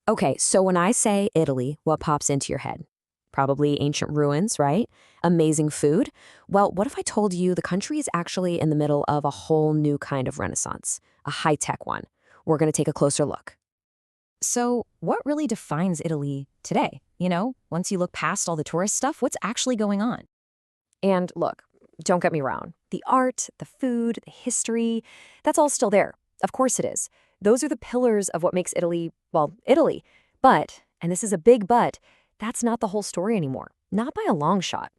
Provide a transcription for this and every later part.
Okay, so when I say Italy, what pops into your head? Probably ancient ruins, right? Amazing food. Well, what if I told you the country is actually in the middle of a whole new kind of renaissance, a high-tech one? We're going to take a closer look. So, what really defines Italy today? Once you look past all the tourist stuff, what's actually going on? And look, don't get me wrong. The art, the food, the history, that's all still there. Of course it is. Those are the pillars of what makes Italy, well, Italy. But, and this is a big but, that's not the whole story anymore. Not by a long shot.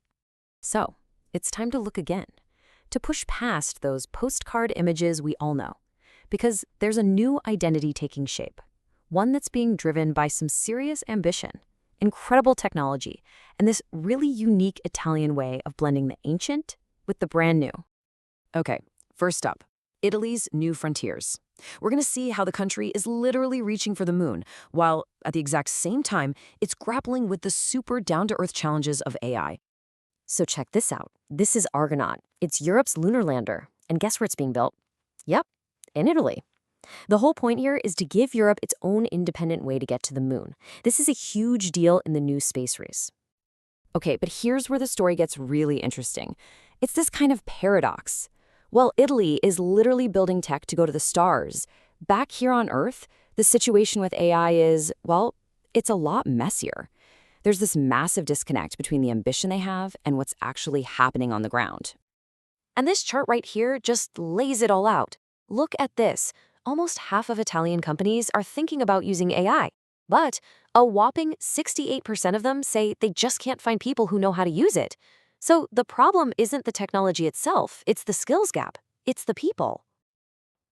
So, it's time to look again. To push past those postcard images we all know. Because there's a new identity taking shape. One that's being driven by some serious ambition, incredible technology, and this really unique Italian way of blending the ancient with the brand new. Okay, first up, Italy's new frontiers. We're going to see how the country is literally reaching for the moon, while at the exact same time, it's grappling with the super down-to-earth challenges of AI. So check this out. This is Argonaut. It's Europe's lunar lander. And guess where it's being built? Yep, in Italy. The whole point here is to give Europe its own independent way to get to the moon. This is a huge deal in the new space race. Okay, but here's where the story gets really interesting. It's this kind of paradox. Well, Italy is literally building tech to go to the stars. Back here on Earth, the situation with AI is, well, it's a lot messier. There's this massive disconnect between the ambition they have and what's actually happening on the ground. And this chart right here just lays it all out. Look at this. Almost half of Italian companies are thinking about using AI, but a whopping 68% of them say they just can't find people who know how to use it. So the problem isn't the technology itself, it's the skills gap. It's the people.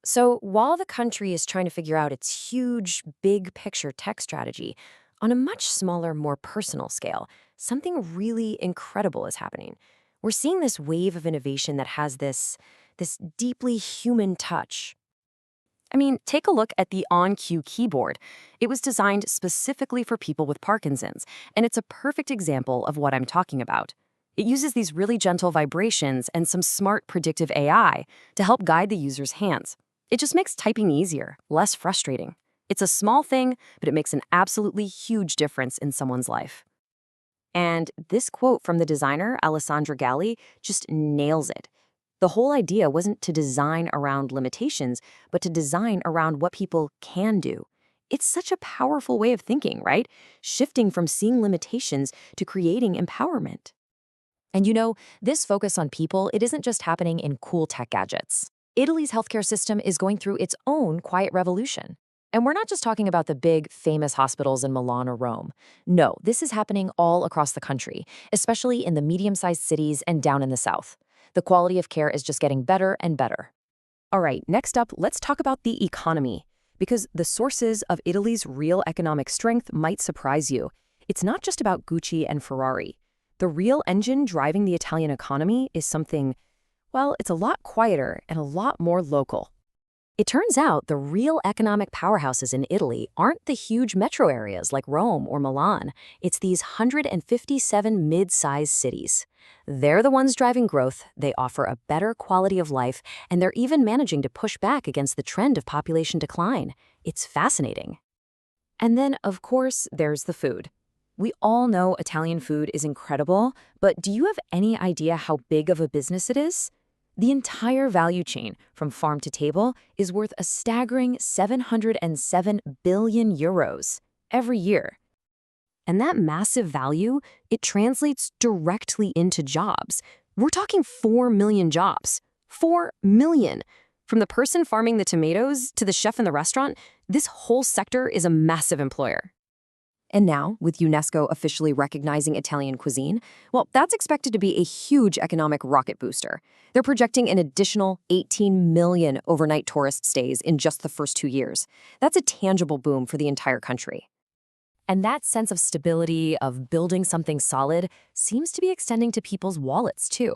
So while the country is trying to figure out its huge, big picture tech strategy, on a much smaller, more personal scale, something really incredible is happening. We're seeing this wave of innovation that has this deeply human touch. I mean, take a look at the OnCue keyboard. It was designed specifically for people with Parkinson's, and it's a perfect example of what I'm talking about. It uses these really gentle vibrations and some smart predictive AI to help guide the user's hands. It just makes typing easier, less frustrating. It's a small thing, but it makes an absolutely huge difference in someone's life. And this quote from the designer, Alessandra Galli, just nails it. The whole idea wasn't to design around limitations, but to design around what people can do. It's such a powerful way of thinking, right? Shifting from seeing limitations to creating empowerment. And this focus on people, it isn't just happening in cool tech gadgets. Italy's healthcare system is going through its own quiet revolution. And we're not just talking about the big, famous hospitals in Milan or Rome. No, this is happening all across the country, especially in the medium-sized cities and down in the south. The quality of care is just getting better and better. All right, next up, let's talk about the economy. Because the sources of Italy's real economic strength might surprise you. It's not just about Gucci and Ferrari. The real engine driving the Italian economy is something, well, it's a lot quieter and a lot more local. It turns out the real economic powerhouses in Italy aren't the huge metro areas like Rome or Milan. It's these 157 mid-sized cities. They're the ones driving growth, they offer a better quality of life, and they're even managing to push back against the trend of population decline. It's fascinating. And then, of course, there's the food. We all know Italian food is incredible, but do you have any idea how big of a business it is? The entire value chain, from farm to table, is worth a staggering 707 billion euros every year. And that massive value, it translates directly into jobs. We're talking 4 million jobs. 4 million! From the person farming the tomatoes to the chef in the restaurant, this whole sector is a massive employer. And now, with UNESCO officially recognizing Italian cuisine, well, that's expected to be a huge economic rocket booster. They're projecting an additional 18 million overnight tourist stays in just the first 2 years. That's a tangible boom for the entire country. And that sense of stability, of building something solid, seems to be extending to people's wallets, too.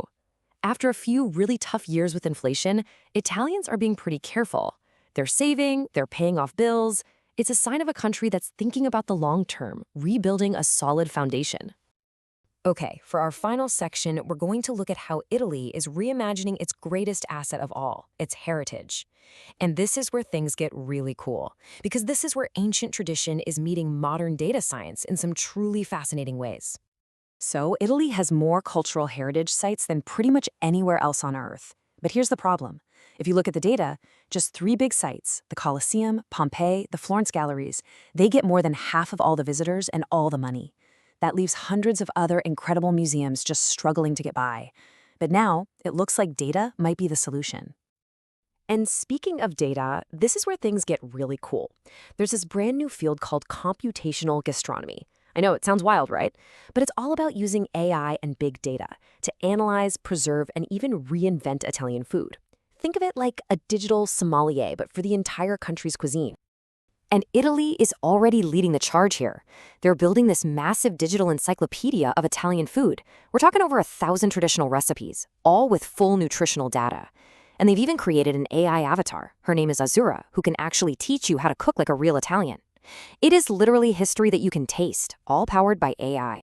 After a few really tough years with inflation, Italians are being pretty careful. They're saving, they're paying off bills. It's a sign of a country that's thinking about the long term, rebuilding a solid foundation. Okay, for our final section, we're going to look at how Italy is reimagining its greatest asset of all, its heritage. And this is where things get really cool, because this is where ancient tradition is meeting modern data science in some truly fascinating ways. So, Italy has more cultural heritage sites than pretty much anywhere else on Earth. But here's the problem. If you look at the data, just 3 big sites, the Colosseum, Pompeii, the Florence galleries, they get more than half of all the visitors and all the money. That leaves hundreds of other incredible museums just struggling to get by. But now, it looks like data might be the solution. And speaking of data, this is where things get really cool. There's this brand new field called computational gastronomy. I know it sounds wild, right? But it's all about using AI and big data to analyze, preserve, and even reinvent Italian food. Think of it like a digital sommelier, but for the entire country's cuisine. And Italy is already leading the charge here. They're building this massive digital encyclopedia of Italian food. We're talking over 1,000 traditional recipes, all with full nutritional data. And they've even created an AI avatar. Her name is Azura, who can actually teach you how to cook like a real Italian. It is literally history that you can taste, all powered by AI.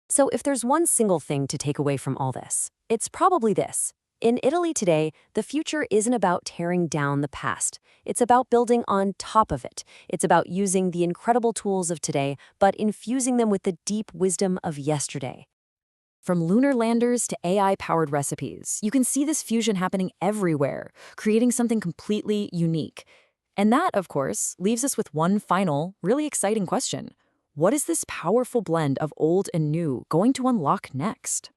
So if there's one single thing to take away from all this, it's probably this. In Italy today, the future isn't about tearing down the past. It's about building on top of it. It's about using the incredible tools of today, but infusing them with the deep wisdom of yesterday. From lunar landers to AI-powered recipes, you can see this fusion happening everywhere, creating something completely unique. And that, of course, leaves us with one final, really exciting question. What is this powerful blend of old and new going to unlock next?